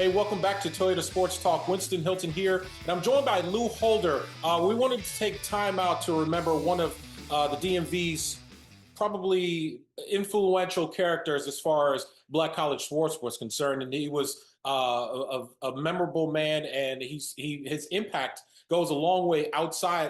Hey, welcome back to Toyota Sports Talk. Winston Hilton here, and I'm joined by Lou Holder. We wanted to take time out to remember one of the DMV's probably influential characters as far as Black college sports was concerned, and he was a memorable man, and his impact goes a long way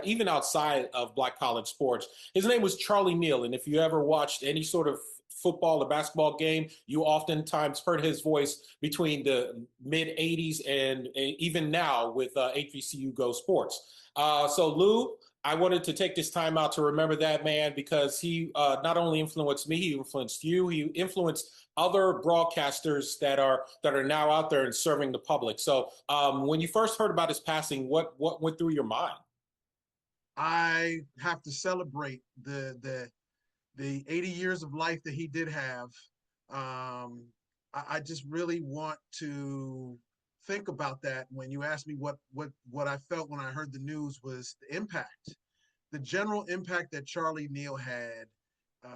even outside of Black college sports. His name was Charlie Neal, and if you ever watched any sort of football or basketball game, you oftentimes heard his voice between the mid 80s and even now with HBCU Go Sports. So Lou, I wanted to take this time out to remember that man because he not only influenced me, he influenced you, he influenced other broadcasters that are now out there and serving the public. So when you first heard about his passing, what went through your mind? I have to celebrate the 80 years of life that he did have. I just really want to think about that. When you asked me what I felt when I heard the news was the impact, the general impact that Charlie Neal had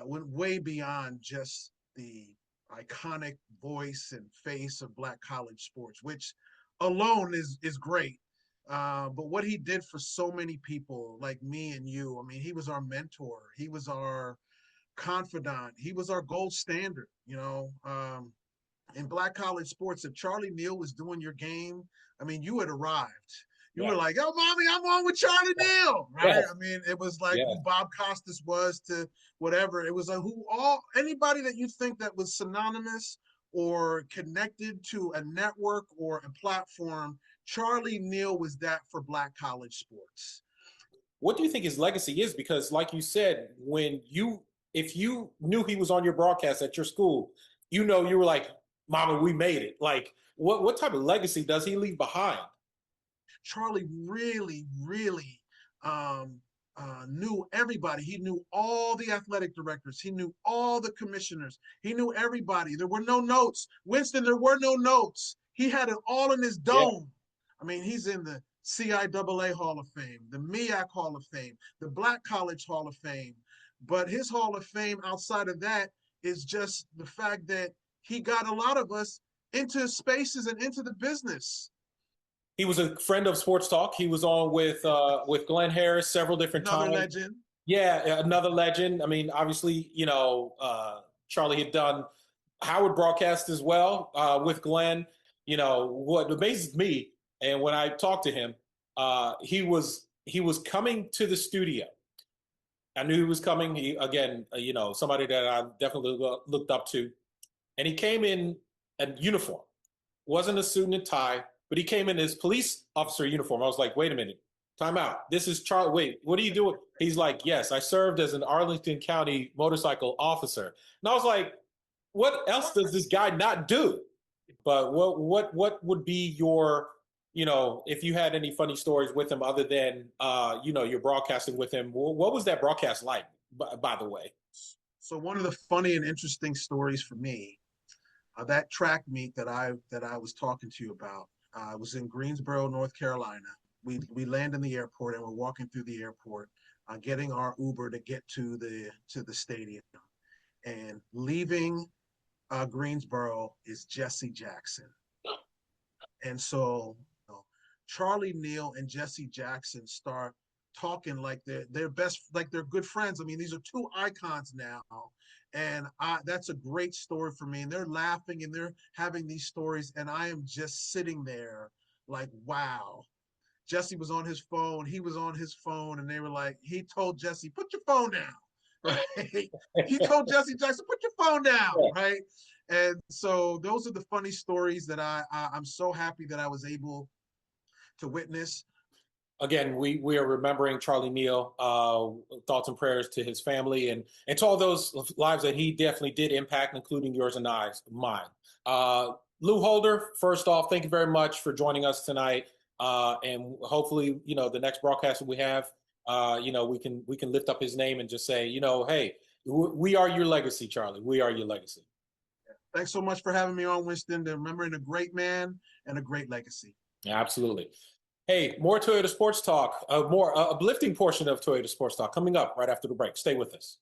went way beyond just the iconic voice and face of Black college sports, which alone is great. But what he did for so many people like me and you, I mean, he was our mentor. He was our confidant. He was our gold standard, in Black college sports. If Charlie Neal was doing your game, I mean, you had arrived. You were like, "Yo, mommy, I'm on with Charlie Neal," right? Yes. I mean, it was like who Bob Costas was to whatever. It was like anybody that you think that was synonymous or connected to a network or a platform. Charlie Neal was that for Black college sports. What do you think his legacy is? Because, like you said, if you knew he was on your broadcast at your school, you were like, "Mama, we made it." Like, what type of legacy does he leave behind? Charlie really, really knew everybody. He knew all the athletic directors. He knew all the commissioners. He knew everybody. There were no notes. Winston, there were no notes. He had it all in his Yeah. dome. I mean, he's in the CIAA Hall of Fame, the MEAC Hall of Fame, the Black College Hall of Fame. But his Hall of Fame outside of that is just the fact that he got a lot of us into spaces and into the business. He was a friend of Sports Talk. He was on with Glenn Harris several different Another times. legend. Yeah, another legend. I mean, obviously, Charlie had done Howard broadcast as well with Glenn. What amazes me, and when I talked to him, he was coming to the studio. I knew he was coming. He again, somebody that I definitely looked up to, and he came in a uniform. Wasn't a suit and tie, but he came in his police officer uniform. I was like, wait a minute, time out. This is Charlie. Wait, what are you doing? He's like, yes, I served as an Arlington County motorcycle officer. And I was like, what else does this guy not do? But what would be your, if you had any funny stories with him other than, you're broadcasting with him, what was that broadcast like, by the way? So one of the funny and interesting stories for me, that track meet that I was talking to you about, was in Greensboro, North Carolina. We land in the airport and we're walking through the airport, getting our Uber to get to the stadium, and leaving Greensboro is Jesse Jackson. And so Charlie Neal and Jesse Jackson start talking like they're best, like they're good friends. I mean, these are two icons now, and that's a great story for me. And they're laughing and they're having these stories, and I am just sitting there like, wow. Jesse was on his phone, he was on his phone, and they were like, he told Jesse, "Put your phone down." Right? He told Jesse Jackson, "Put your phone down." Right? And so those are the funny stories that I'm so happy that I was able to witness. Again, we are remembering Charlie Neal. Thoughts and prayers to his family and to all those lives that he definitely did impact, including yours and mine. Lou Holder, first off, thank you very much for joining us tonight. And hopefully, the next broadcast that we have, we can lift up his name and just say, hey, we are your legacy, Charlie. We are your legacy. Thanks so much for having me on, Winston. Remembering a great man and a great legacy. Yeah, absolutely. Hey, more Toyota Sports Talk, a more uplifting portion of Toyota Sports Talk coming up right after the break. Stay with us.